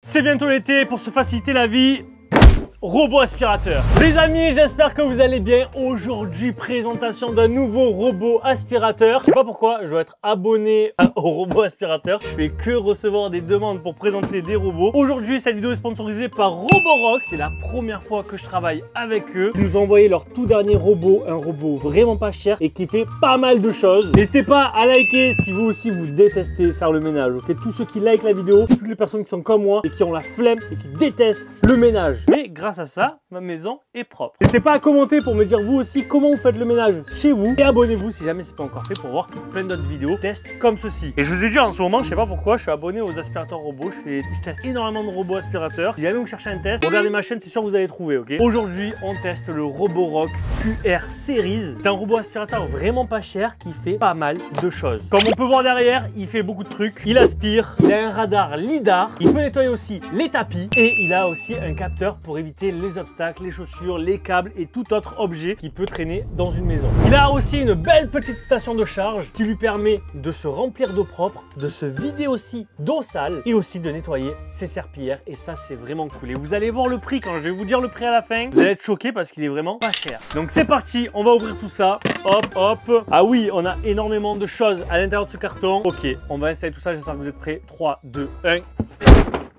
C'est bientôt l'été, pour se faciliter la vie, robot aspirateur. Les amis, j'espère que vous allez bien. Aujourd'hui, présentation d'un nouveau robot aspirateur. Je sais pas pourquoi, je dois être abonné au robot aspirateur. Je fais que recevoir des demandes pour présenter des robots. Aujourd'hui, cette vidéo est sponsorisée par Roborock. C'est la première fois que je travaille avec eux. Ils nous ont envoyé leur tout dernier robot, un robot vraiment pas cher et qui fait pas mal de choses. N'hésitez pas à liker si vous aussi vous détestez faire le ménage. Ok, tous ceux qui likent la vidéo, c'est toutes les personnes qui sont comme moi et qui ont la flemme et qui détestent le ménage. Mais grâce à ça, ma maison est propre. N'hésitez pas à commenter pour me dire vous aussi comment vous faites le ménage chez vous. Et abonnez-vous si jamais c'est pas encore fait pour voir plein d'autres vidéos tests comme ceci. Et je vous ai dit en ce moment, je sais pas pourquoi, je suis abonné aux aspirateurs robots. Je teste énormément de robots aspirateurs. Si jamais vous cherchez un test, regardez ma chaîne, c'est sûr que vous allez trouver. Ok. Aujourd'hui, on teste le Roborock QR Series. C'est un robot aspirateur vraiment pas cher qui fait pas mal de choses. Comme on peut voir derrière, il fait beaucoup de trucs. Il aspire, il a un radar lidar, il peut nettoyer aussi les tapis et il a aussi un capteur pour éviter les obstacles, les chaussures, les câbles et tout autre objet qui peut traîner dans une maison. Il a aussi une belle petite station de charge qui lui permet de se remplir d'eau propre, de se vider aussi d'eau sale et aussi de nettoyer ses serpillères, et ça c'est vraiment cool. Et vous allez voir le prix quand je vais vous dire le prix à la fin, vous allez être choqués parce qu'il est vraiment pas cher. Donc c'est parti, on va ouvrir tout ça. Hop hop. Ah oui, on a énormément de choses à l'intérieur de ce carton. Ok, on va installer tout ça, j'espère que vous êtes prêts. 3, 2, 1.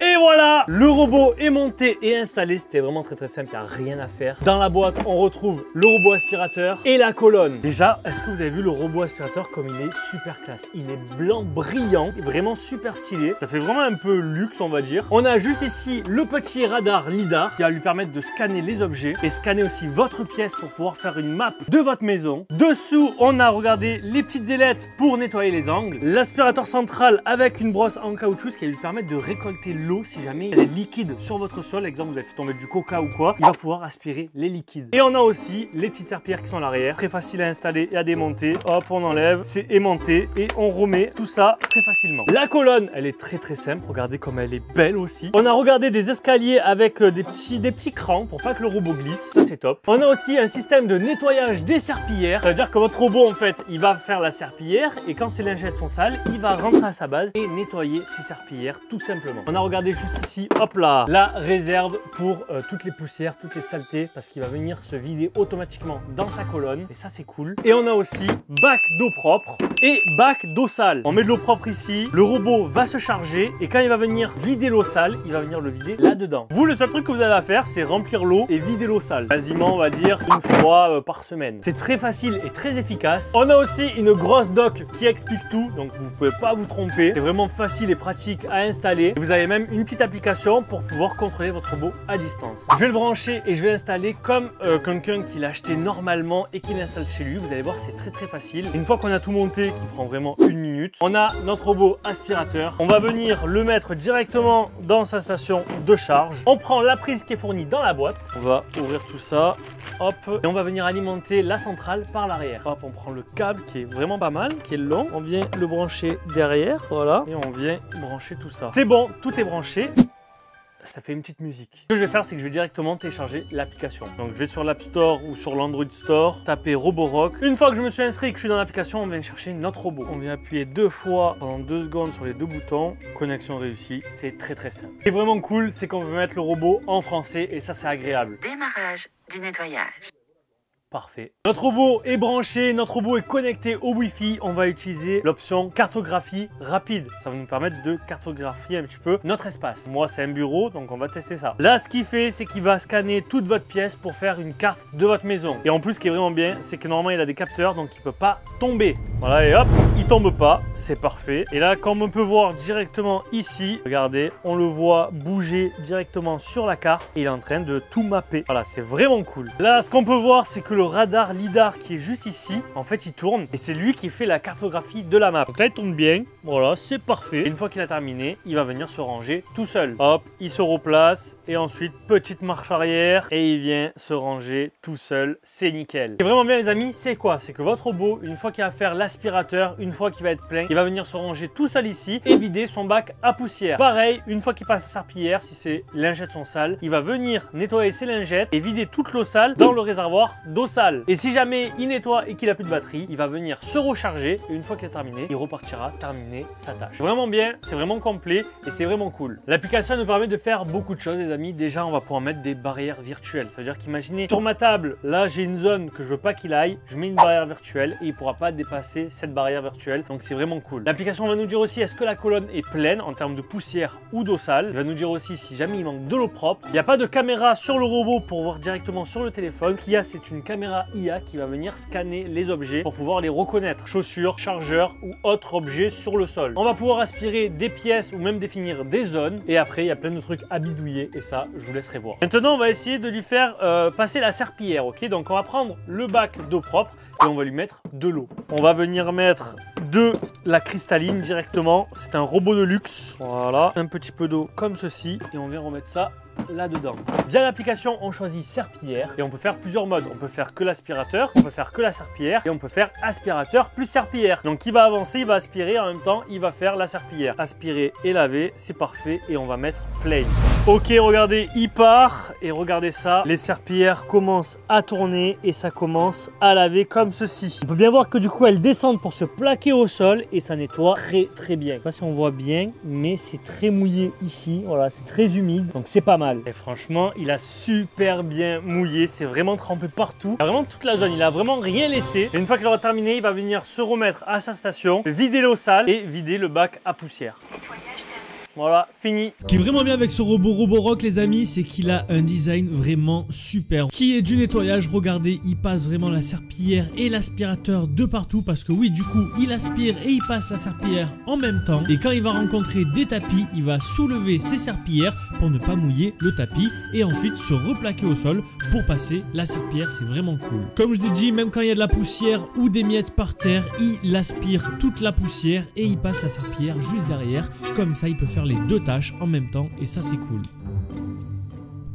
Et voilà, le robot est monté et installé. C'était vraiment très simple, il n'y a rien à faire. Dans la boîte, on retrouve le robot aspirateur et la colonne. Déjà, est-ce que vous avez vu le robot aspirateur comme il est super classe? Il est blanc brillant, vraiment super stylé. Ça fait vraiment un peu luxe, on va dire. On a juste ici le petit radar lidar qui va lui permettre de scanner les objets et scanner aussi votre pièce pour pouvoir faire une map de votre maison. Dessous, on a, regardé, les petites ailettes pour nettoyer les angles. L'aspirateur central avec une brosse en caoutchouc qui va lui permettre de récolter l'eau. Si jamais il y a des liquides sur votre sol, exemple vous avez fait tomber du coca ou quoi, il va pouvoir aspirer les liquides. Et on a aussi les petites serpillères qui sont à l'arrière, très facile à installer et à démonter. Hop, on enlève, c'est aimanté et on remet tout ça très facilement. La colonne, elle est très simple, regardez comme elle est belle aussi. On a regardé des escaliers avec des petits crans pour pas que le robot glisse, ça c'est top. On a aussi un système de nettoyage des serpillères, ça veut dire que votre robot en fait, il va faire la serpillière et quand ses lingettes sont sales, il va rentrer à sa base et nettoyer ses serpillères tout simplement. On a regardé juste ici, hop là, la réserve pour toutes les poussières, toutes les saletés, parce qu'il va venir se vider automatiquement dans sa colonne et ça c'est cool. Et on a aussi bac d'eau propre et bac d'eau sale. On met de l'eau propre ici, le robot va se charger et quand il va venir vider l'eau sale, il va venir le vider là-dedans. Vous, le seul truc que vous avez à faire, c'est remplir l'eau et vider l'eau sale. Quasiment, on va dire, une fois par semaine. C'est très facile et très efficace. On a aussi une grosse doc qui explique tout, donc vous pouvez pas vous tromper. C'est vraiment facile et pratique à installer. Et vous avez même une petite application pour pouvoir contrôler votre robot à distance. Je vais le brancher et je vais l'installer comme quelqu'un qui l'a acheté normalement et qui l'installe chez lui. Vous allez voir, c'est très facile. Une fois qu'on a tout monté, qui prend vraiment 1 minute, on a notre robot aspirateur. On va venir le mettre directement dans sa station de charge. On prend la prise qui est fournie dans la boîte. On va ouvrir tout ça. Hop. Et on va venir alimenter la centrale par l'arrière. Hop, on prend le câble qui est vraiment pas mal, qui est long. On vient le brancher derrière, voilà. Et on vient brancher tout ça. C'est bon, tout est branché. Ça fait une petite musique. Ce que je vais faire, c'est que je vais directement télécharger l'application. Donc je vais sur l'App Store ou sur l'Android Store, taper Roborock. Une fois que je me suis inscrit et que je suis dans l'application, on vient chercher notre robot. On vient appuyer 2 fois pendant 2 secondes sur les 2 boutons. Connexion réussie. C'est très simple. Ce qui est vraiment cool, c'est qu'on peut mettre le robot en français et ça c'est agréable. Démarrage du nettoyage. Parfait. Notre robot est branché, notre robot est connecté au Wi-Fi. On va utiliser l'option cartographie rapide. Ça va nous permettre de cartographier un petit peu notre espace. Moi, c'est un bureau, donc on va tester ça. Là, ce qu'il fait, c'est qu'il va scanner toute votre pièce pour faire une carte de votre maison. Et en plus, ce qui est vraiment bien, c'est que normalement, il a des capteurs, donc il ne peut pas tomber. Voilà, et hop, il tombe pas. C'est parfait. Et là, comme on peut voir directement ici, regardez, on le voit bouger directement sur la carte. Et il est en train de tout mapper. Voilà, c'est vraiment cool. Là, ce qu'on peut voir, c'est que le radar lidar qui est juste ici, en fait il tourne et c'est lui qui fait la cartographie de la map. Donc là il tourne bien, voilà, c'est parfait. Et une fois qu'il a terminé, il va venir se ranger tout seul. Hop, il se replace et ensuite petite marche arrière et il vient se ranger tout seul, c'est nickel. Et vraiment bien les amis, c'est quoi? C'est que votre robot, une fois qu'il va faire l'aspirateur, une fois qu'il va être plein, il va venir se ranger tout seul ici et vider son bac à poussière. Pareil, une fois qu'il passe la serpillière, si ses lingettes sont sales, il va venir nettoyer ses lingettes et vider toute l'eau sale dans le réservoir d'eau sale. Et si jamais il nettoie et qu'il a plus de batterie, il va venir se recharger et une fois qu'il a terminé, il repartira terminer sa tâche. C'est vraiment bien, c'est vraiment complet et c'est vraiment cool. L'application nous permet de faire beaucoup de choses les amis. Déjà on va pouvoir mettre des barrières virtuelles. Ça veut dire qu'imaginez sur ma table, là j'ai une zone que je veux pas qu'il aille, je mets une barrière virtuelle et il pourra pas dépasser cette barrière virtuelle. Donc c'est vraiment cool. L'application va nous dire aussi est-ce que la colonne est pleine en termes de poussière ou d'eau sale. Il va nous dire aussi si jamais il manque de l'eau propre. Il n'y a pas de caméra sur le robot pour voir directement sur le téléphone. Ce qu'il y a, c'est une caméra IA qui va venir scanner les objets pour pouvoir les reconnaître. Chaussures, chargeurs ou autres objets sur le sol. On va pouvoir aspirer des pièces ou même définir des zones. Et après, il y a plein de trucs à bidouiller et ça, je vous laisserai voir. Maintenant, on va essayer de lui faire passer la serpillière, ok? Donc, on va prendre le bac d'eau propre et on va lui mettre de l'eau. On va venir mettre de la cristalline directement. C'est un robot de luxe. Voilà, un petit peu d'eau comme ceci et on vient remettre ça là-dedans. Via l'application, on choisit serpillière et on peut faire plusieurs modes. On peut faire que l'aspirateur, on peut faire que la serpillière et on peut faire aspirateur plus serpillière. Donc il va avancer, il va aspirer, en même temps il va faire la serpillière. Aspirer et laver, c'est parfait et on va mettre play. Ok, regardez, il part et regardez ça. Les serpillières commencent à tourner et ça commence à laver comme ceci. On peut bien voir que du coup elles descendent pour se plaquer au sol et ça nettoie très bien. Je sais pas si on voit bien, mais c'est très mouillé ici. Voilà, c'est très humide, donc c'est pas mal. Et franchement, il a super bien mouillé. C'est vraiment trempé partout. Il a vraiment toute la zone. Il a vraiment rien laissé. Et une fois qu'il aura terminé, il va venir se remettre à sa station, vider l'eau sale et vider le bac à poussière. Voilà, fini. Ce qui est vraiment bien avec ce robot Roborock les amis, c'est qu'il a un design vraiment super. Qui est du nettoyage, regardez, il passe vraiment la serpillière et l'aspirateur de partout. Parce que oui, du coup, il aspire et il passe la serpillière en même temps. Et quand il va rencontrer des tapis, il va soulever ses serpillières pour ne pas mouiller le tapis. Et ensuite se replaquer au sol pour passer la serpillière, c'est vraiment cool. Comme je vous ai dit, même quand il y a de la poussière ou des miettes par terre, il aspire toute la poussière et il passe la serpillière juste derrière. Comme ça, il peut faire les deux tâches en même temps et ça c'est cool.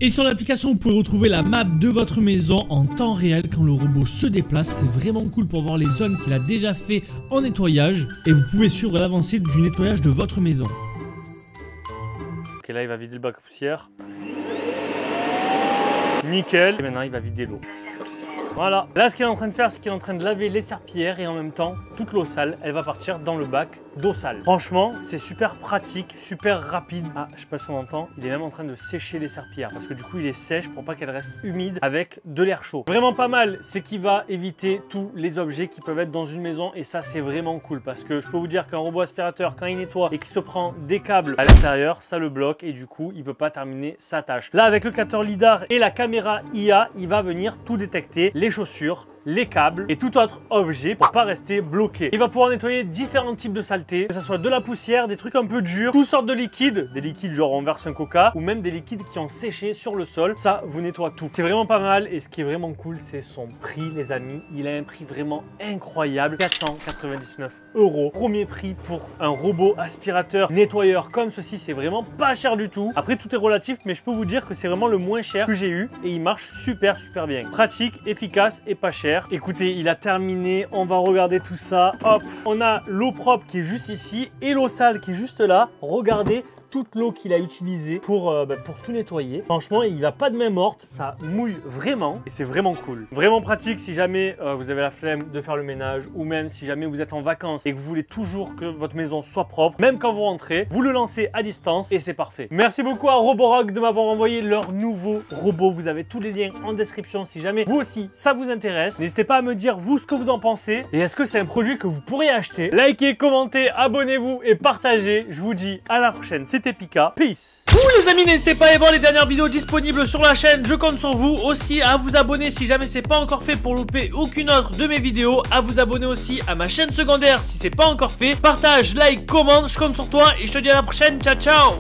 Et sur l'application vous pouvez retrouver la map de votre maison en temps réel quand le robot se déplace. C'est vraiment cool pour voir les zones qu'il a déjà fait en nettoyage et vous pouvez suivre l'avancée du nettoyage de votre maison. Ok, là il va vider le bac à poussière. Nickel. Et maintenant il va vider l'eau. Voilà, là ce qu'il est en train de faire, c'est qu'il est en train de laver les serpillières et en même temps, toute l'eau sale, elle va partir dans le bac d'eau sale. Franchement, c'est super pratique, super rapide. Ah, je sais pas si on entend, il est même en train de sécher les serpillières parce que du coup, il est sèche pour pas qu'elles restent humides avec de l'air chaud. Vraiment pas mal, c'est qu'il va éviter tous les objets qui peuvent être dans une maison et ça, c'est vraiment cool parce que je peux vous dire qu'un robot aspirateur, quand il nettoie et qu'il se prend des câbles à l'intérieur, ça le bloque et du coup, il peut pas terminer sa tâche. Là, avec le capteur LiDAR et la caméra IA, il va venir tout détecter, les chaussures, les câbles et tout autre objet pour pas rester bloqué. Il va pouvoir nettoyer différents types de saletés, que ce soit de la poussière, des trucs un peu durs, toutes sortes de liquides, des liquides genre on verse un coca ou même des liquides qui ont séché sur le sol. Ça vous nettoie tout. C'est vraiment pas mal et ce qui est vraiment cool, c'est son prix les amis. Il a un prix vraiment incroyable, 499 €. Premier prix pour un robot aspirateur nettoyeur comme ceci, c'est vraiment pas cher du tout. Après tout est relatif mais je peux vous dire que c'est vraiment le moins cher que j'ai eu et il marche super bien. Pratique, efficace et pas cher. Écoutez, il a terminé, on va regarder tout ça. Hop, on a l'eau propre qui est juste ici et l'eau sale qui est juste là. Regardez toute l'eau qu'il a utilisée pour tout nettoyer. Franchement, il n'a pas de main morte, ça mouille vraiment et c'est vraiment cool. Vraiment pratique si jamais vous avez la flemme de faire le ménage ou même si jamais vous êtes en vacances et que vous voulez toujours que votre maison soit propre. Même quand vous rentrez, vous le lancez à distance et c'est parfait. Merci beaucoup à Roborock de m'avoir envoyé leur nouveau robot. Vous avez tous les liens en description si jamais vous aussi ça vous intéresse. N'hésitez pas à me dire vous ce que vous en pensez et est-ce que c'est un produit que vous pourriez acheter. Likez, commentez, abonnez-vous et partagez. Je vous dis à la prochaine. C'était Pika. Peace. Les amis, n'hésitez pas à aller voir les dernières vidéos disponibles sur la chaîne. Je compte sur vous aussi à vous abonner si jamais c'est pas encore fait pour louper aucune autre de mes vidéos. À vous abonner aussi à ma chaîne secondaire si c'est pas encore fait. Partage, like, commente, je compte sur toi et je te dis à la prochaine. Ciao, ciao.